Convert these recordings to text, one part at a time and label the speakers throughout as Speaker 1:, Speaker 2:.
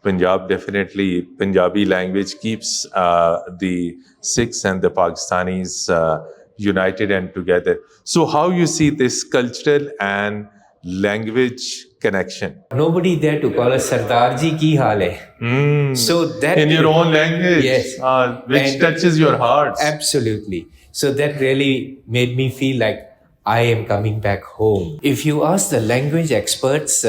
Speaker 1: Punjab, definitely Punjabi language keeps the Sikhs and the Pakistanis united and together. So how you see this cultural and language connection?
Speaker 2: Nobody there to call us Sardar ji ki haal hai. So that
Speaker 1: in your own language,
Speaker 2: yes,
Speaker 1: which
Speaker 2: And-
Speaker 1: touches your hearts.
Speaker 2: Absolutely. So that really made me feel like I am coming back home. If you ask the language experts,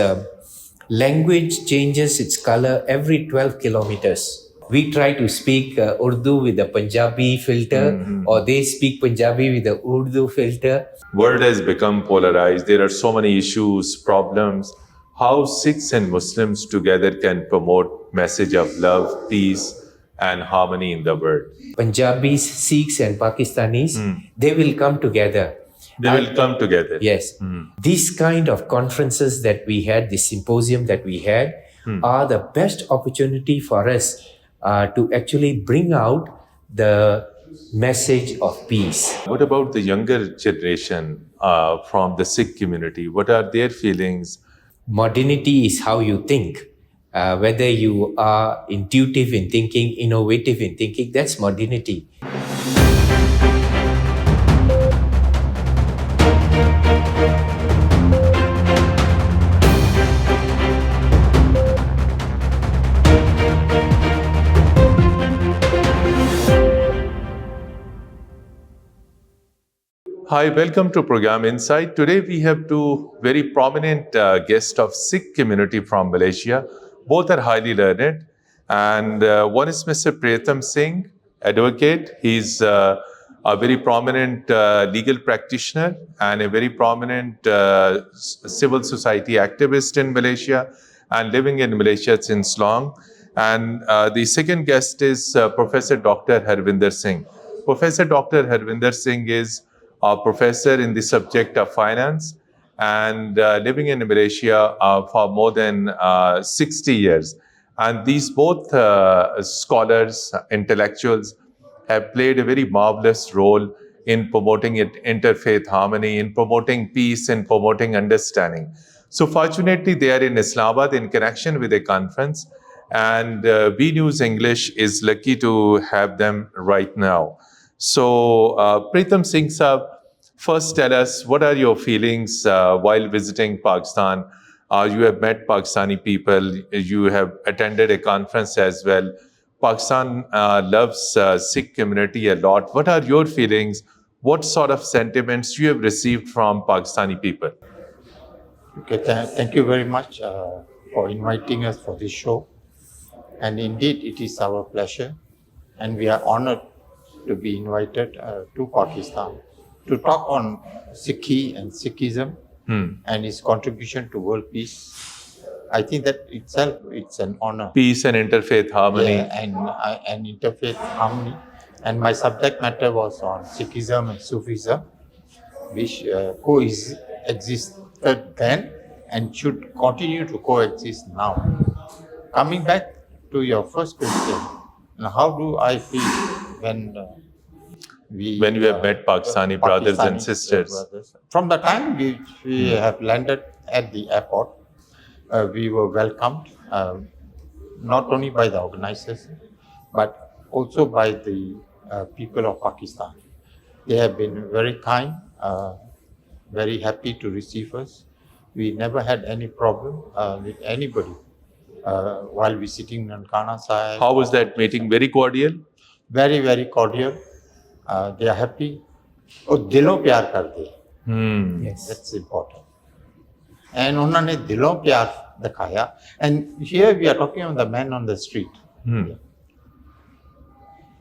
Speaker 2: language changes its color every 12 kilometers. We try to speak Urdu with the Punjabi filter, or they speak Punjabi with the Urdu filter.
Speaker 1: World has become polarized. There are so many issues, problems. How Sikhs and Muslims together can promote message of love, peace, and harmony in the world.
Speaker 2: Punjabis, Sikhs, and Pakistanis, they will come together.
Speaker 1: They will come together.
Speaker 2: Yes. These kind of conferences that we had, this symposium that we had, are the best opportunity for us to actually bring out the message of peace.
Speaker 1: What about the younger generation from the Sikh community? What are their feelings?
Speaker 2: Modernity is how you think. Whether you are intuitive in thinking, innovative in thinking, that's modernity.
Speaker 1: Hi, welcome to Program Insight. Today we have two very prominent guests of Sikh community from Malaysia. Both are highly learned. And one is Mr. Priyatham Singh, advocate. He's a very prominent legal practitioner and a very prominent civil society activist in Malaysia and living in Malaysia since long. And the second guest is Professor Dr. Harvinder Singh. Professor Dr. Harvinder Singh is a professor in the subject of finance and living in Malaysia for more than 60 years. And these both scholars, intellectuals, have played a very marvelous role in promoting interfaith harmony, in promoting peace, in promoting understanding. So fortunately, they are in Islamabad in connection with a conference, and We News English is lucky to have them right now. So, Priyatham Singh Sahab, first tell us, what are your feelings while visiting Pakistan? You have met Pakistani people, you have attended a conference as well. Pakistan loves Sikh community a lot. What are your feelings? What sort of sentiments you have received from Pakistani people?
Speaker 3: Okay, thank you very much for inviting us for this show. And indeed, it is our pleasure. And we are honored to be invited to Pakistan to talk on Sikhi and Sikhism and its contribution to world peace. I think that itself, it's an honor.
Speaker 1: Peace and interfaith harmony.
Speaker 3: Yeah, and interfaith harmony. And my subject matter was on Sikhism and Sufism, which coexisted then and should continue to coexist now. Coming back to your first question, how do I feel when
Speaker 1: when you have met Pakistani brothers and sisters?
Speaker 3: From the time we have landed at the airport, we were welcomed not only by the organizers, but also by the people of Pakistan. They have been very kind, very happy to receive us. We never had any problem with anybody while visiting Nankana Sahib.
Speaker 1: How was that meeting? Very cordial?
Speaker 3: Very, very cordial. They are happy. Oh, dilo pyar kar de.
Speaker 2: Yes.
Speaker 3: That's important. And उन्होंने दिलों प्यार दिखाया. And here we are talking about the man on the street.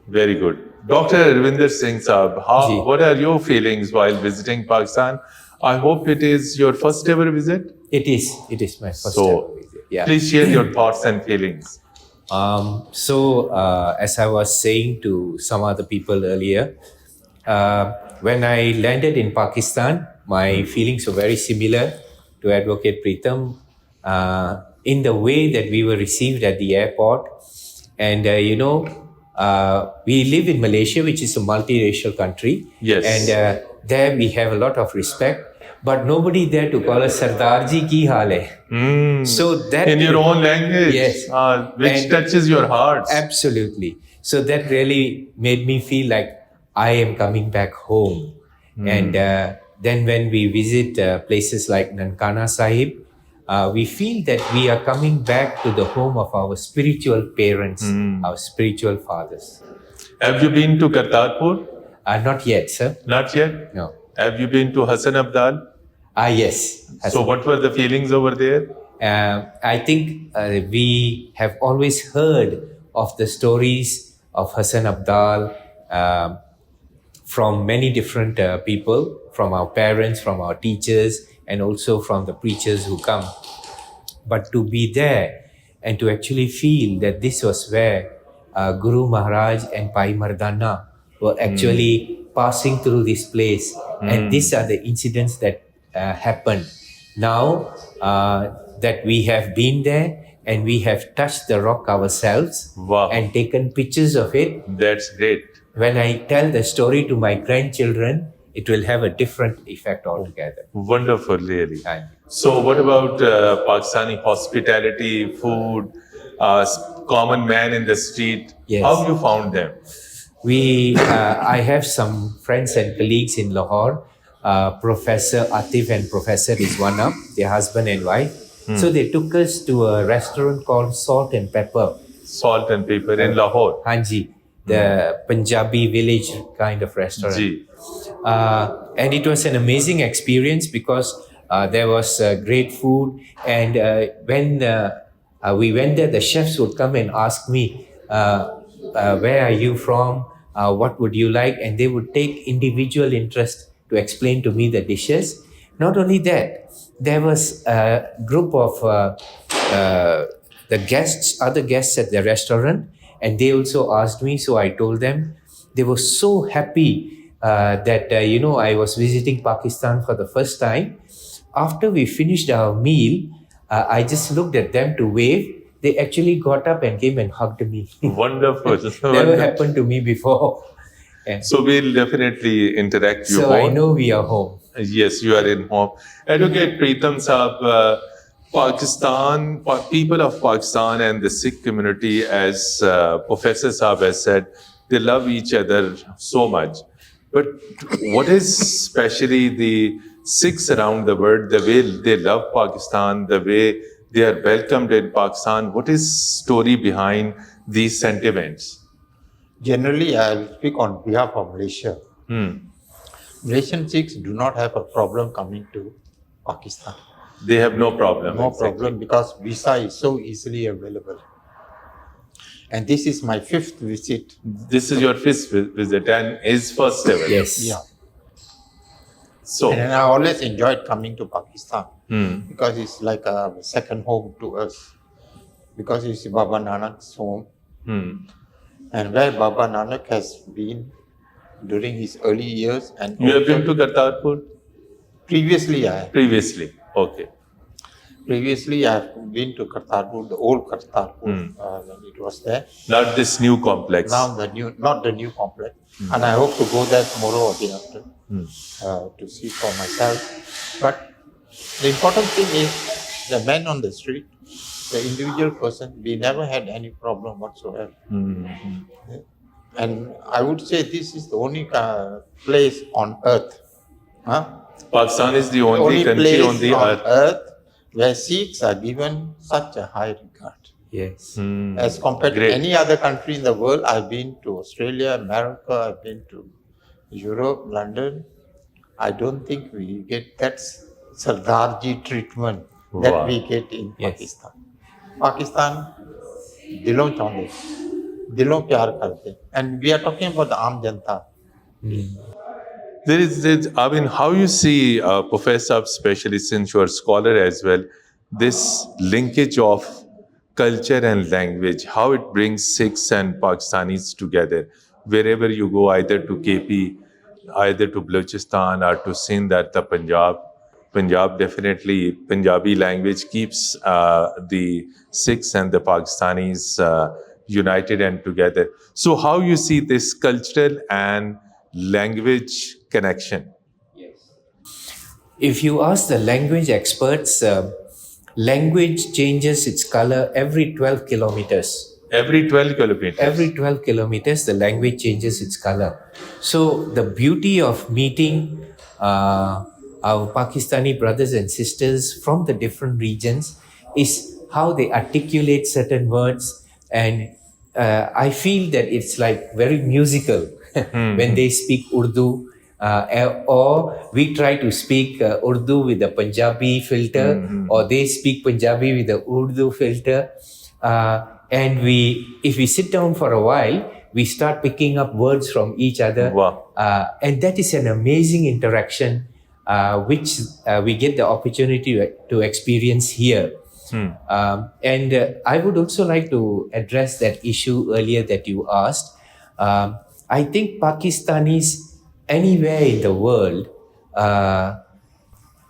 Speaker 1: Very good. Dr. Harvinder Singh Sahab, what are your feelings while visiting Pakistan? I hope it is your first ever visit.
Speaker 2: It is my first ever visit. Yeah.
Speaker 1: Please share your thoughts and feelings.
Speaker 2: As I was saying to some other people earlier, when I landed in Pakistan, my feelings were very similar to Advocate Priyatham in the way that we were received at the airport. And, we live in Malaysia, which is a multiracial country.
Speaker 1: Yes.
Speaker 2: And there we have a lot of respect but nobody there to call us Sardar ji ki haal hai. So that
Speaker 1: in your own language,
Speaker 2: Yes.
Speaker 1: which
Speaker 2: And-
Speaker 1: touches your hearts.
Speaker 2: Absolutely. So that really made me feel like I am coming back home. And then when we visit places like Nankana Sahib, we feel that we are coming back to the home of our spiritual parents, our spiritual fathers.
Speaker 1: Have you been to Kartarpur?
Speaker 2: Not yet, sir.
Speaker 1: Not yet.
Speaker 2: No.
Speaker 1: Have you been to Hassan Abdal?
Speaker 2: Yes.
Speaker 1: So, what were the feelings over there?
Speaker 2: I think we have always heard of the stories of Hassan Abdal from many different people, from our parents, from our teachers, and also from the preachers who come. But to be there and to actually feel that this was where Guru Maharaj and Pai Mardana were actually passing through this place, and these are the incidents that happened. Now that we have been there and we have touched the rock ourselves
Speaker 1: Wow.
Speaker 2: and taken pictures of it,
Speaker 1: That's great.
Speaker 2: when I tell the story to my grandchildren, it will have a different effect altogether.
Speaker 1: Wonderful, really.
Speaker 2: And
Speaker 1: So, what about Pakistani hospitality, food, common man in the street?
Speaker 2: Yes.
Speaker 1: How you found them?
Speaker 2: I have some friends and colleagues in Lahore. Professor Atif and Professor Rizwana, their husband and wife. So they took us to a restaurant called Salt and Pepper.
Speaker 1: Salt and pepper in Lahore.
Speaker 2: Hanji, the Punjabi village kind of restaurant.
Speaker 1: Ji.
Speaker 2: And it was an amazing experience because there was great food. And when we went there, the chefs would come and ask me, where are you from? What would you like? And they would take individual interest to explain to me the dishes. Not only that, there was a group of the guests, other guests at the restaurant, and they also asked me. So I told them. They were so happy that I was visiting Pakistan for the first time. After we finished our meal, I just looked at them to wave. They actually got up and came and hugged me.
Speaker 1: Wonderful.
Speaker 2: Never happened to me before. Yeah.
Speaker 1: So, we'll definitely interact you
Speaker 2: So
Speaker 1: more.
Speaker 2: I know we are home.
Speaker 1: Yes, you are in home. Advocate Preetham Saab, people of Pakistan and the Sikh community, as Professor Saab has said, they love each other so much. But what is especially the Sikhs around the world, the way they love Pakistan, the way they are welcomed in Pakistan, what is story behind these sentiments?
Speaker 3: Generally, I'll speak on behalf of Malaysia. Malaysian Sikhs do not have a problem coming to Pakistan.
Speaker 1: They have no problem.
Speaker 3: No
Speaker 1: exactly.
Speaker 3: problem because visa is so easily available. And this is my 5th visit.
Speaker 1: This is your fifth visit and his first ever.
Speaker 2: Yes.
Speaker 3: Yeah.
Speaker 1: So,
Speaker 3: And I always enjoyed coming to Pakistan because it's like a second home to us. Because it's Baba Nanak's home. And where Baba Nanak has been during his early years. And
Speaker 1: you have
Speaker 3: also
Speaker 1: been to Kartarpur
Speaker 3: previously, I
Speaker 1: previously. Okay.
Speaker 3: Previously, I have been to Kartarpur, the old Kartarpur, when it was there.
Speaker 1: Not this new complex.
Speaker 3: Now the new, not the new complex. And I hope to go there tomorrow or day after to see for myself. But the important thing is the man on the street, the individual person, we never had any problem whatsoever. And I would say this is the only place on earth.
Speaker 1: Pakistan is the only country
Speaker 3: place
Speaker 1: on the earth.
Speaker 3: where Sikhs are given such a high regard.
Speaker 2: Yes.
Speaker 3: As compared
Speaker 1: Great.
Speaker 3: to any other country in the world, I've been to Australia, America, I've been to Europe, London. I don't think we get that Sardarji treatment that
Speaker 1: Wow.
Speaker 3: we get in
Speaker 2: Yes.
Speaker 3: Pakistan. Pakistan, dilon chaunde, dilon pyar karte. And we are talking about the Aam Janta.
Speaker 1: I mean, how you see, Professor, especially since you are a scholar as well, this linkage of culture and language, how it brings Sikhs and Pakistanis together. Wherever you go, either to KP, either to Balochistan or to Sindh or the Punjab. Punjab definitely, Punjabi language keeps the Sikhs and the Pakistanis united and together. So how you see this cultural and language connection?
Speaker 2: If you ask the language experts, language changes its color every 12 kilometers.
Speaker 1: Every 12 kilometers.
Speaker 2: Every 12 kilometers, the language changes its color. So the beauty of meeting our Pakistani brothers and sisters from the different regions is how they articulate certain words. And I feel that it's like very musical when they speak Urdu. Or we try to speak Urdu with a Punjabi filter, or they speak Punjabi with the Urdu filter. And if we sit down for a while, we start picking up words from each other.
Speaker 1: Wow.
Speaker 2: And that is an amazing interaction, which we get the opportunity to experience here. And I would also like to address that issue earlier that you asked. I think Pakistanis anywhere in the world,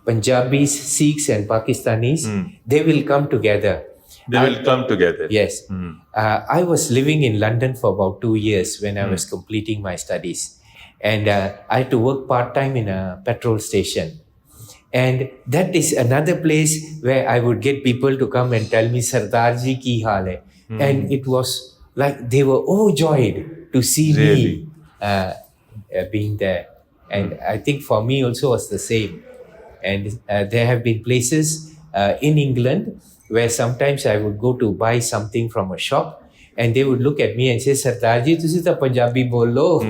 Speaker 2: Punjabis, Sikhs and Pakistanis, they will come together.
Speaker 1: They will come together.
Speaker 2: Yes. I was living in London for about 2 years when I was completing my studies. And I had to work part-time in a petrol station. And that is another place where I would get people to come and tell me, Sardar ji ki haal hai. And it was like they were overjoyed to see me being there. And I think for me also was the same. And there have been places in England where sometimes I would go to buy something from a shop and they would look at me and say, Sardar ji, tusi ta Punjabi bolo.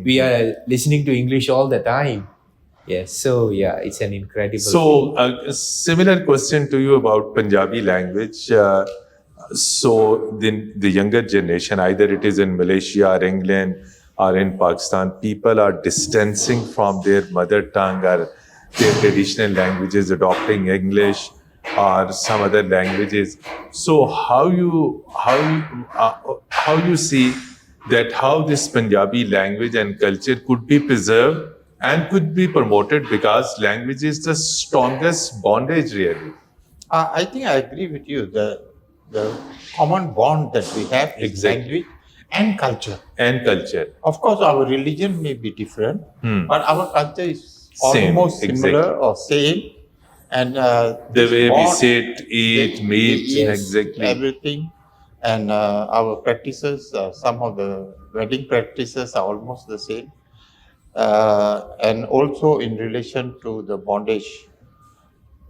Speaker 2: We are listening to English all the time. Yes, so yeah, it's an incredible
Speaker 1: So,
Speaker 2: thing.
Speaker 1: a similar question to you about Punjabi language. So, the younger generation, either it is in Malaysia or England or in Pakistan, people are distancing from their mother tongue or their traditional languages, adopting English or some other languages. So, how you see that how this Punjabi language and culture could be preserved and could be promoted, because language is the strongest bondage, really.
Speaker 3: I think I agree with you. The common bond that we have is
Speaker 1: Exactly.
Speaker 3: language and culture.
Speaker 1: And culture.
Speaker 3: Of course, our religion may be different, but our culture is
Speaker 1: Same,
Speaker 3: almost similar
Speaker 1: exactly.
Speaker 3: or same. And
Speaker 1: The way we
Speaker 3: bond-
Speaker 1: sit, eat, meet,
Speaker 3: yes,
Speaker 1: exactly.
Speaker 3: everything. And our practices, some of the wedding practices are almost the same. And also in relation to the bondage.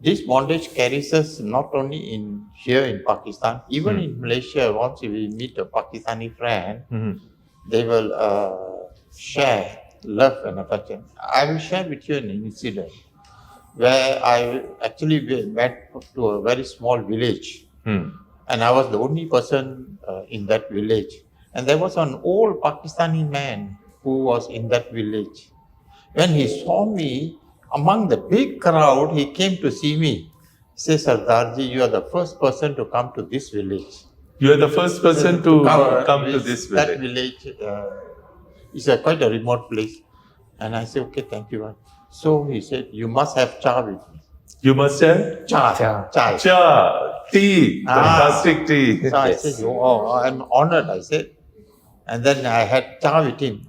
Speaker 3: This bondage carries us not only here in Pakistan, even in Malaysia. Once we meet a Pakistani friend, they will share love and affection. I will share with you an incident where I actually went to a very small village, and I was the only person in that village. And there was an old Pakistani man who was in that village. When he saw me among the big crowd, he came to see me. He said, Sardarji, you are the first person to come to this village.
Speaker 1: You are the first person to come to this
Speaker 3: That
Speaker 1: village.
Speaker 3: village is quite a remote place. And I said, okay, thank you. So he said, you must have cha with me.
Speaker 1: You must have
Speaker 3: Cha.
Speaker 1: cha, tea, fantastic tea.
Speaker 3: So I said, oh, I'm honored, I said. And then I had cha with him.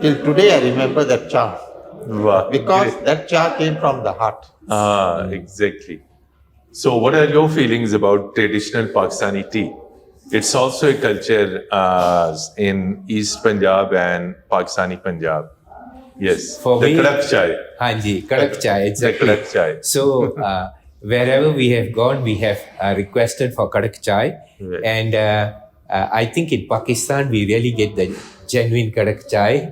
Speaker 3: Till today, I remember that cha.
Speaker 1: Wow.
Speaker 3: Because
Speaker 1: Great.
Speaker 3: that cha came from the heart.
Speaker 1: Exactly. So, what are your feelings about traditional Pakistani tea? It's also a culture in East Punjab and Pakistani Punjab. Yes.
Speaker 2: For
Speaker 1: the
Speaker 2: me-
Speaker 1: kadak chai.
Speaker 2: Hanji, kadak chai, exactly.
Speaker 1: The kadak chai.
Speaker 2: So wherever we have gone, we have requested for kadak chai.
Speaker 1: Right.
Speaker 2: And I think in Pakistan, we really get the genuine kadak chai,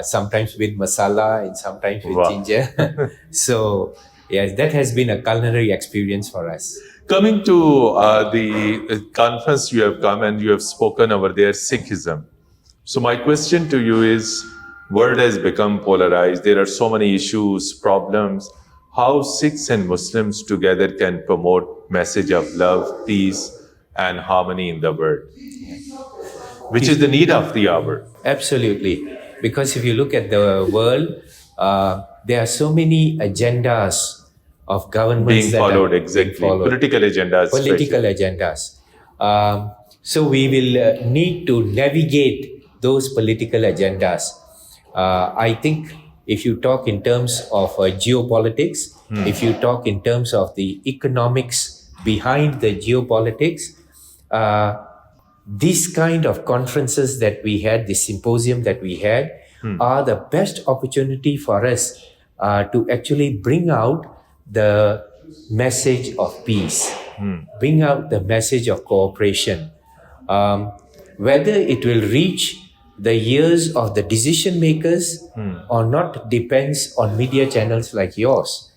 Speaker 2: sometimes with masala and sometimes with
Speaker 1: Wow.
Speaker 2: ginger. So yes, that has been a culinary experience for us.
Speaker 1: Coming to the conference you have come and you have spoken over there, Sikhism. So my question to you is, world has become polarized. There are so many issues, problems. How Sikhs and Muslims together can promote message of love, peace, and harmony in the world, which is the need of the hour.
Speaker 2: Absolutely. Because if you look at the world, there are so many agendas of governments
Speaker 1: Being
Speaker 2: that
Speaker 1: followed,
Speaker 2: are
Speaker 1: exactly.
Speaker 2: being followed.
Speaker 1: Political agendas.
Speaker 2: Political agendas. So we will need to navigate those political agendas. I think if you talk in terms of geopolitics, if you talk in terms of the economics behind the geopolitics, these kind of conferences that we had, this symposium that we had, are the best opportunity for us to actually bring out the message of peace, bring out the message of cooperation. Whether it will reach the ears of the decision makers or not depends on media channels like yours.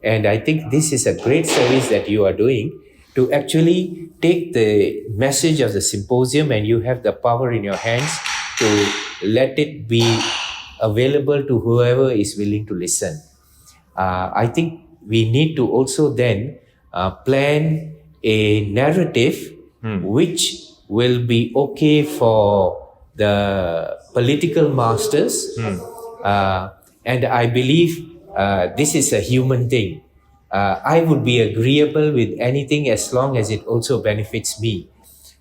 Speaker 2: And I think this is a great service that you are doing to actually take the message of the symposium, and you have the power in your hands to let it be available to whoever is willing to listen. I think we need to also then plan a narrative which will be okay for the political masters. And I believe this is a human thing. I would be agreeable with anything as long as it also benefits me.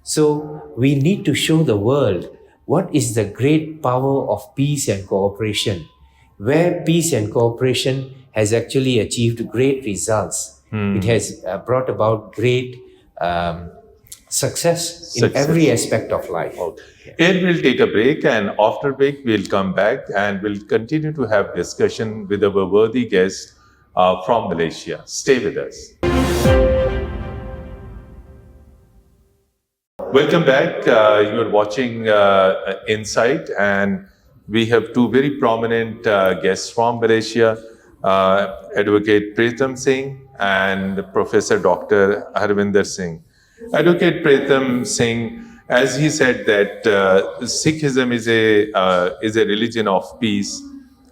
Speaker 2: So we need to show the world what is the great power of peace and cooperation, where peace and cooperation has actually achieved great results. It has brought about great success in every aspect of life.
Speaker 1: Here we'll take a break, and after break we'll come back and we'll continue to have discussion with our worthy guest from Malaysia. Stay with us. Welcome back. You're watching Insight, and we have two very prominent guests from Malaysia, Advocate Pritham Singh and Professor Dr. Harvinder Singh. Advocate Pritham Singh, as he said that Sikhism is a religion of peace,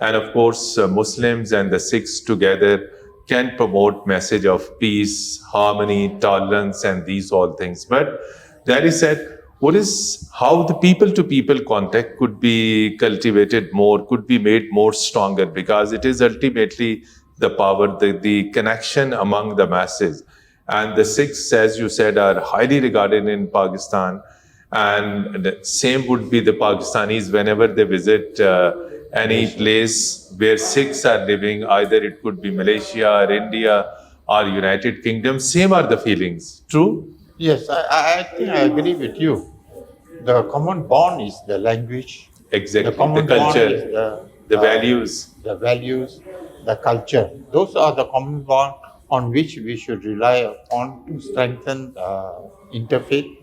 Speaker 1: and of course Muslims and the Sikhs together can promote message of peace, harmony, tolerance, and these all things. But that is said, what is how the people-to-people contact could be cultivated more, could be made more stronger, because it is ultimately the power, the connection among the masses. And the Sikhs, as you said, are highly regarded in Pakistan. And the same would be the Pakistanis whenever they visit any place where Sikhs are living, either it could be Malaysia or India or United Kingdom. Same are the feelings. True?
Speaker 3: Yes, I think I agree with you. The common bond is the language.
Speaker 1: Exactly.
Speaker 3: The common
Speaker 1: The culture,
Speaker 3: bond is
Speaker 1: the values.
Speaker 3: The values, the culture. Those are the common bond on which we should rely upon to strengthen interfaith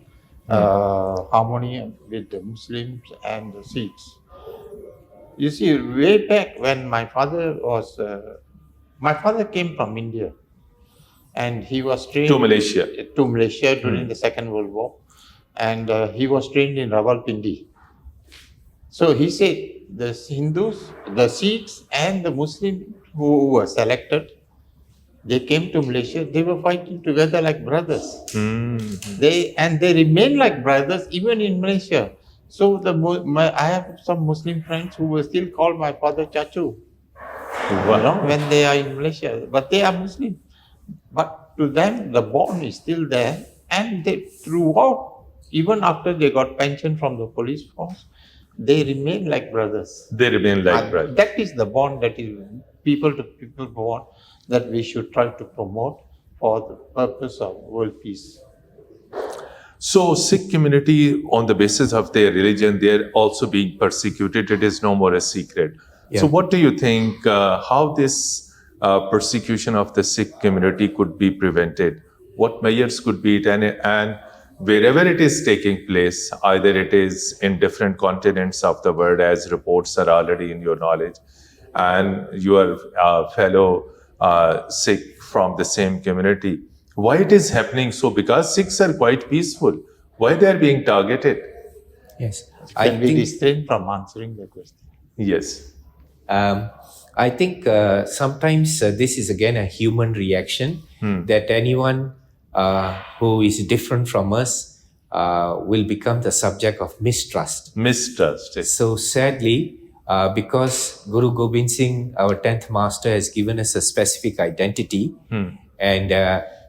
Speaker 3: harmony with the Muslims and the Sikhs. You see, way back when my father came from India, and he was trained
Speaker 1: To Malaysia.
Speaker 3: During the Second World War, and he was trained in Rawalpindi. So he said the Hindus, the Sikhs, and the Muslims who were selected, they came to Malaysia. They were fighting together like brothers. They remain like brothers even in Malaysia. So I have some Muslim friends who will still call my father Chachu.
Speaker 1: Wow.
Speaker 3: When they are in Malaysia, but they are Muslim. But to them, the bond is still there, and they throughout, even after they got pension from the police force, they remain like brothers.
Speaker 1: They remain like brothers.
Speaker 3: That is the bond, that is people to people bond, that we should try to promote for the purpose of world peace.
Speaker 1: So Sikh community, on the basis of their religion, they're also being persecuted. It is no more a secret.
Speaker 2: Yeah.
Speaker 1: So what do you think, how this persecution of the Sikh community could be prevented? What measures could be taken? And wherever it is taking place, either it is in different continents of the world, as reports are already in your knowledge, and your fellow Sikh from the same community, why it is happening so? Because Sikhs are quite peaceful. Why they are being targeted?
Speaker 2: Yes.
Speaker 3: Can we restrain from answering the question?
Speaker 1: Yes.
Speaker 2: I think sometimes this is again a human reaction that anyone who is different from us will become the subject of mistrust.
Speaker 1: Mistrust. Yes.
Speaker 2: So sadly, because Guru Gobind Singh, our 10th master, has given us a specific identity, and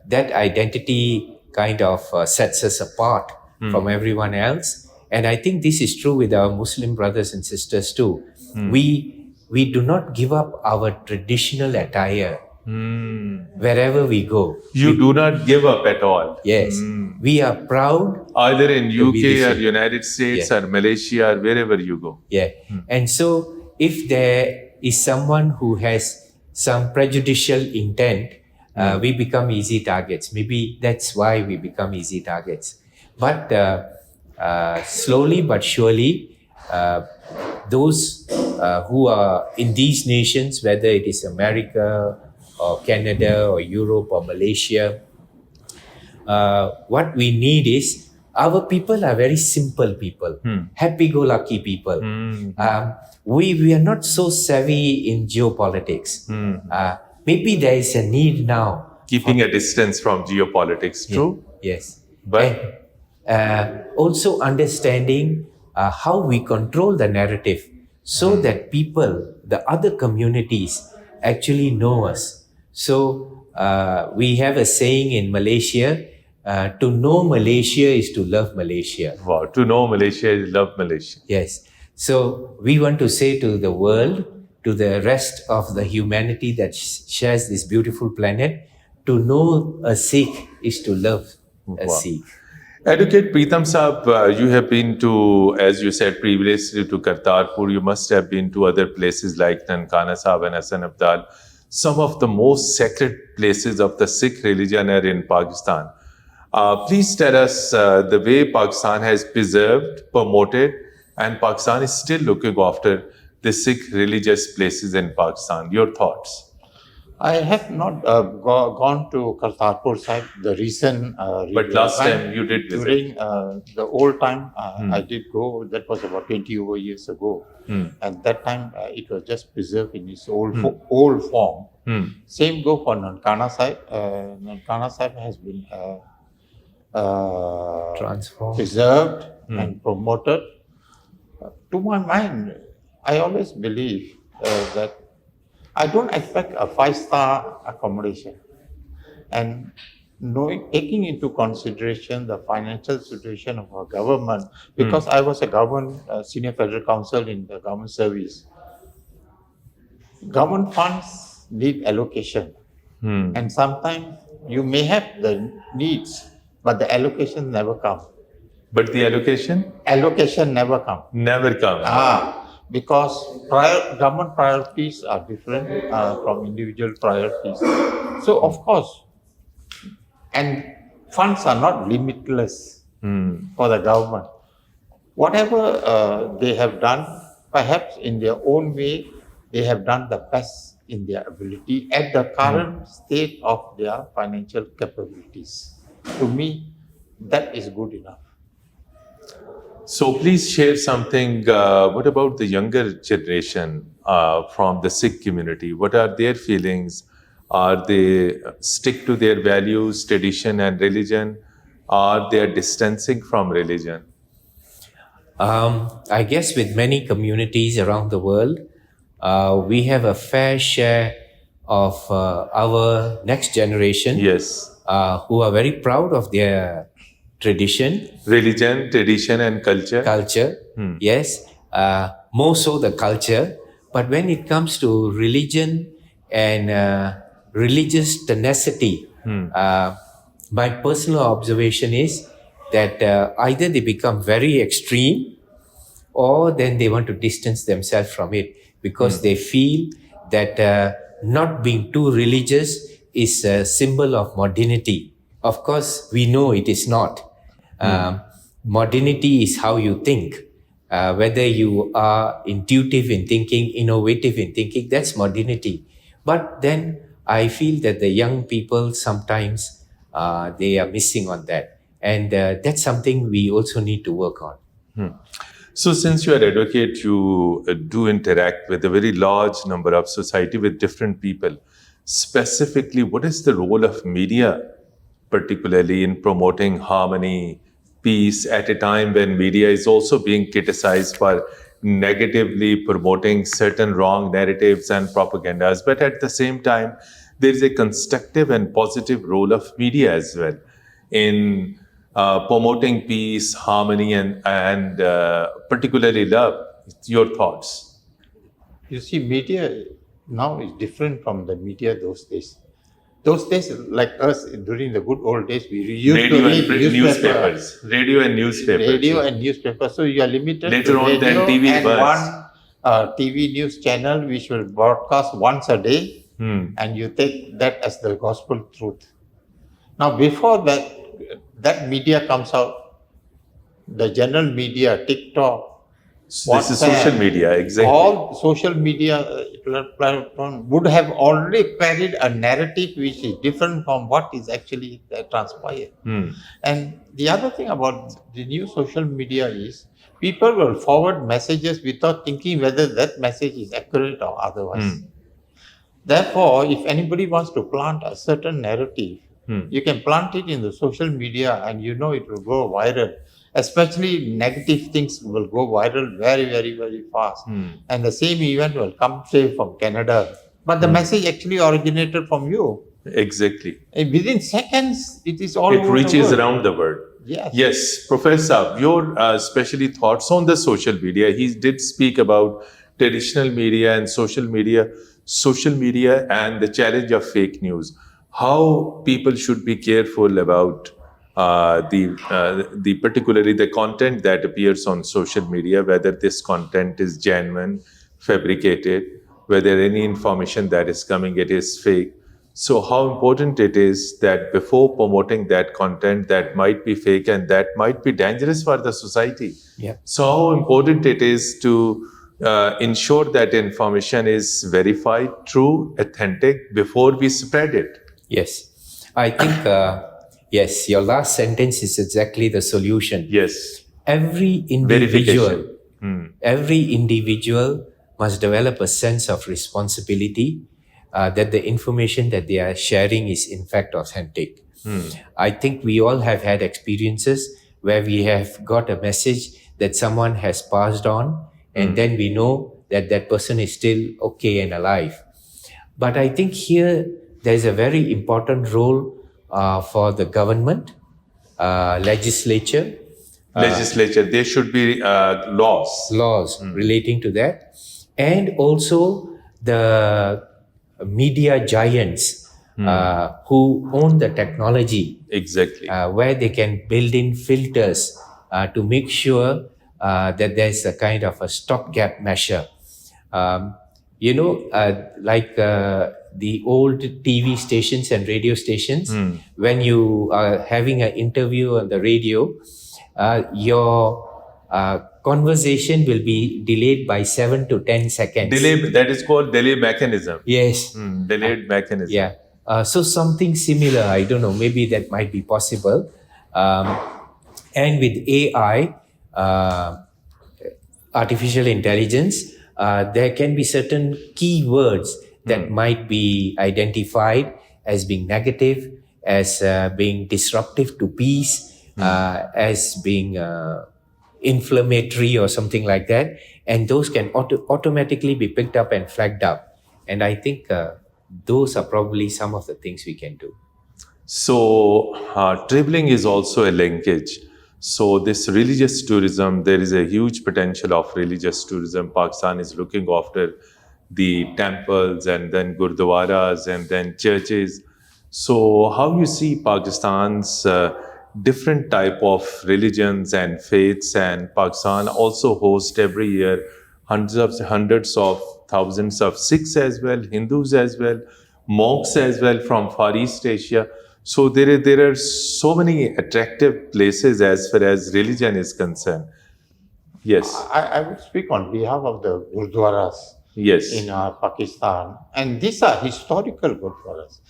Speaker 2: that identity kind of sets us apart from everyone else. And I think this is true with our Muslim brothers and sisters too. We we do not give up our traditional attire wherever we go.
Speaker 1: You do not give up at all.
Speaker 2: Yes, we are proud.
Speaker 1: Either in
Speaker 2: To be the
Speaker 1: UK or
Speaker 2: same.
Speaker 1: United States
Speaker 2: Yeah.
Speaker 1: or Malaysia or wherever you go.
Speaker 2: Yeah. And so if there is someone who has some prejudicial intent, we become easy targets. Maybe that's why we become easy targets. But slowly but surely, those who are in these nations, whether it is America or Canada or Europe or Malaysia, what we need is our people are very simple people, happy-go-lucky people. We are not so savvy in geopolitics. Maybe there is a need now.
Speaker 1: Keeping a distance from geopolitics, true?
Speaker 2: Yes.
Speaker 1: But
Speaker 2: And, also understanding how we control the narrative so that people, the other communities, actually know us. So we have a saying in Malaysia, to know Malaysia is to love Malaysia.
Speaker 1: wow, to know Malaysia is love Malaysia.
Speaker 2: Yes. So we want to say to the world, to the rest of the humanity that shares this beautiful planet, to know a Sikh is to love a
Speaker 1: Wow.
Speaker 2: Sikh.
Speaker 1: Advocate Preetham Saab, you have been to, as you said previously, to Kartarpur. You must have been to other places like Nankana Sahib and Hasan Abdal. Some of the most sacred places of the Sikh religion are in Pakistan. Please tell us the way Pakistan has preserved, promoted, and Pakistan is still looking after the Sikh religious places in Pakistan. Your thoughts?
Speaker 3: I have not gone to Kartarpur side, the recent.
Speaker 1: But last
Speaker 3: redevelopment.
Speaker 1: time you did visit.
Speaker 3: During the old time, I did go. That was about 20 over years ago. And that time, it was just preserved in its old form. Same go for Nankana side. Nankana side has been
Speaker 2: Transformed.
Speaker 3: preserved and promoted. To my mind, I always believe that I don't expect a 5-star accommodation. And taking into consideration the financial situation of our government, because I was a government senior federal counsel in the government service, government funds need allocation. And sometimes you may have the needs, but the allocation never come.
Speaker 1: But the
Speaker 3: Allocation never come.
Speaker 1: never comes.
Speaker 3: Because government priorities are different from individual priorities. So of course, and funds are not limitless for the government. Whatever they have done, perhaps in their own way, they have done the best in their ability at the current state of their financial capabilities. To me, that is good enough.
Speaker 1: So please share something. What about the younger generation from the Sikh community? What are their feelings? Are they stick to their values, tradition, and religion? Are they distancing from religion?
Speaker 2: I guess with many communities around the world, we have a fair share of our next generation
Speaker 1: Yes.
Speaker 2: who are very proud of their tradition,
Speaker 1: Religion, tradition, and culture.
Speaker 2: culture. Yes, more so the culture. But when it comes to religion and religious tenacity, my personal observation is that either they become very extreme or then they want to distance themselves from it because they feel that not being too religious is a symbol of modernity. Of course, we know it is not. Modernity is how you think. Whether you are intuitive in thinking, innovative in thinking, that's modernity. But then I feel that the young people sometimes they are missing on that. And that's something we also need to work on.
Speaker 1: So since you are advocate, you do interact with a very large number of society with different people. Specifically, what is the role of media, particularly in promoting harmony, peace at a time when media is also being criticized for negatively promoting certain wrong narratives and propagandas, but at the same time, there is a constructive and positive role of media as well in promoting peace, harmony, and particularly love. Your thoughts?
Speaker 3: You see, media now is different from the media those days. Those days, like us during the good old days, we used to
Speaker 1: Radio and
Speaker 3: read newspaper,
Speaker 1: radio and newspapers.
Speaker 3: radio and newspaper. So you are limited
Speaker 1: Later
Speaker 3: to
Speaker 1: on, then
Speaker 3: radio
Speaker 1: TV
Speaker 3: and
Speaker 1: was.
Speaker 3: one TV news channel which will broadcast once a day, and you take that as the gospel truth. Now, before that media comes out, the general media, TikTok,
Speaker 1: This is social media, exactly.
Speaker 3: all social media platform would have already carried a narrative which is different from what is actually transpired. And the other thing about the new social media is people will forward messages without thinking whether that message is accurate or otherwise. Therefore, if anybody wants to plant a certain narrative, you can plant it in the social media and you know it will go viral. Especially negative things will go viral very, very, very fast. And the same event will come, say, from Canada. But the message actually originated from you.
Speaker 1: Exactly.
Speaker 3: And within seconds, it is all
Speaker 1: It
Speaker 3: over the
Speaker 1: reaches
Speaker 3: world.
Speaker 1: around the world.
Speaker 3: Yes.
Speaker 1: Yes, Professor, your especially thoughts on the social media. He did speak about traditional media and social media and the challenge of fake news. How people should be careful about the particularly the content that appears on social media, whether this content is genuine, fabricated, whether any information that is coming, it is fake. So how important it is that before promoting that content that might be fake and that might be dangerous for the society.
Speaker 2: Yeah.
Speaker 1: So how important it is to ensure that information is verified, true, authentic before we spread it.
Speaker 2: Yes. I think, yes, your last sentence is exactly the solution.
Speaker 1: Yes.
Speaker 2: Every individual must develop a sense of responsibility that the information that they are sharing is in fact authentic. I think we all have had experiences where we have got a message that someone has passed on, and then we know that that person is still okay and alive. But I think here there's a very important role for the government, legislature.
Speaker 1: There should be
Speaker 2: laws relating to that, and also the media giants who own the technology,
Speaker 1: exactly,
Speaker 2: where they can build in filters to make sure that there's a kind of a stopgap measure. Like the old TV stations and radio stations, when you are having an interview on the radio, your conversation will be delayed by 7 to 10 seconds.
Speaker 1: That is called delay mechanism.
Speaker 2: Yes.
Speaker 1: Delayed mechanism.
Speaker 2: Yeah. So something similar, I don't know, maybe that might be possible. And with AI, artificial intelligence, there can be certain keywords that might be identified as being negative, as being disruptive to peace, as being inflammatory or something like that. And those can automatically be picked up and flagged up. And I think those are probably some of the things we can do.
Speaker 1: So traveling is also a linkage. So this religious tourism, there is a huge potential of religious tourism. Pakistan is looking after the temples and then gurdwaras and then churches. So how you see Pakistan's different type of religions and faiths, and Pakistan also hosts every year hundreds of thousands of Sikhs as well, Hindus as well, monks as well from Far East Asia. So there are so many attractive places as far as religion is concerned. Yes.
Speaker 3: I would speak on behalf of the gurdwaras.
Speaker 1: Yes.
Speaker 3: In Pakistan, and these are historical gurdwaras.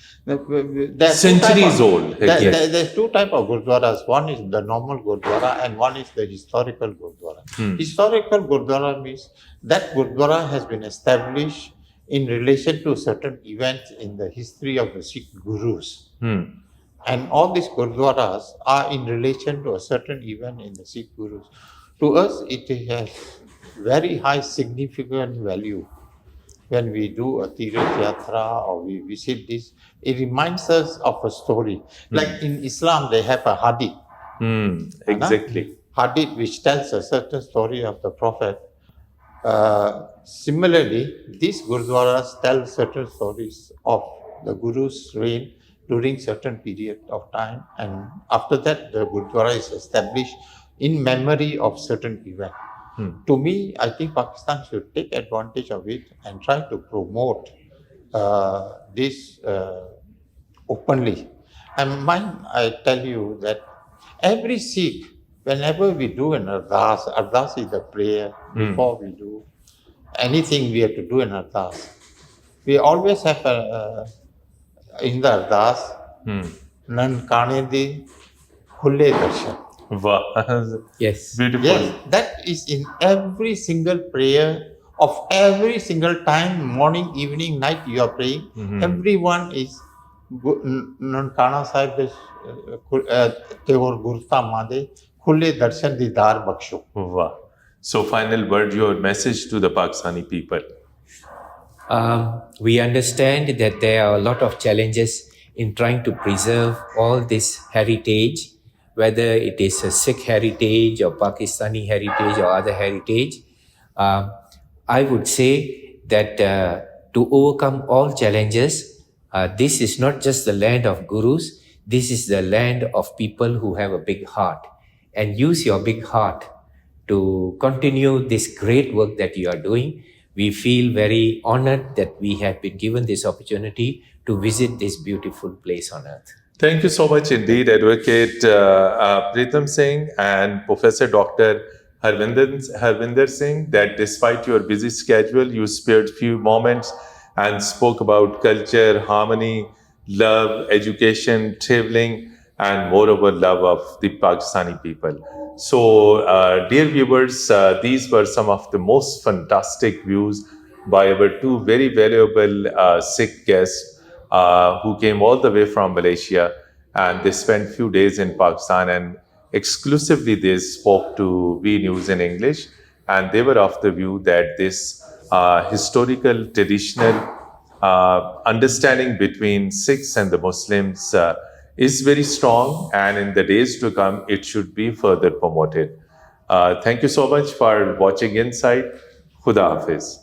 Speaker 1: Centuries old.
Speaker 3: There's two types of gurdwaras. One is the normal gurdwara, and one is the historical gurdwara. Historical gurdwara means that gurdwara has been established in relation to certain events in the history of the Sikh gurus. And all these gurdwaras are in relation to a certain event in the Sikh gurus. To us, it has very high significant value. When we do a Tirath Yatra or we visit this, it reminds us of a story. Like in Islam, they have a hadith.
Speaker 1: Exactly.
Speaker 3: Hadith which tells a certain story of the Prophet. Similarly, these gurdwaras tell certain stories of the Guru's reign during certain period of time, and after that, the gurdwara is established in memory of certain event. To me, I think Pakistan should take advantage of it and try to promote this openly. And mine, I tell you that every Sikh, whenever we do an ardas is the prayer before we do anything we have to do in ardas. We always have in the ardas, Nankane di Khulle Darshan.
Speaker 1: Wow.
Speaker 2: Yes.
Speaker 1: Beautiful.
Speaker 3: Yes, that is in every single prayer of every single time, morning, evening, night you are praying. Everyone is Nankana Sahib Tewar Gurta Made Khulle Darshan Didar Baksho.
Speaker 1: Wow. So, final word, your message to the Pakistani people.
Speaker 2: We understand that there are a lot of challenges in trying to preserve all this heritage, whether it is a Sikh heritage or Pakistani heritage or other heritage. I would say that to overcome all challenges, this is not just the land of gurus, this is the land of people who have a big heart. And use your big heart to continue this great work that you are doing. We feel very honored that we have been given this opportunity to visit this beautiful place on earth.
Speaker 1: Thank you so much indeed, Advocate Pritam Singh and Professor Dr. Harvinder Singh, that despite your busy schedule, you spared few moments and spoke about culture, harmony, love, education, traveling, and moreover, love of the Pakistani people. So, dear viewers, these were some of the most fantastic views by our two very valuable Sikh guests who came all the way from Malaysia, and they spent few days in Pakistan, and exclusively they spoke to V News in English, and they were of the view that this historical, traditional understanding between Sikhs and the Muslims is very strong, and in the days to come, it should be further promoted. Thank you so much for watching Insight. Khuda Hafiz.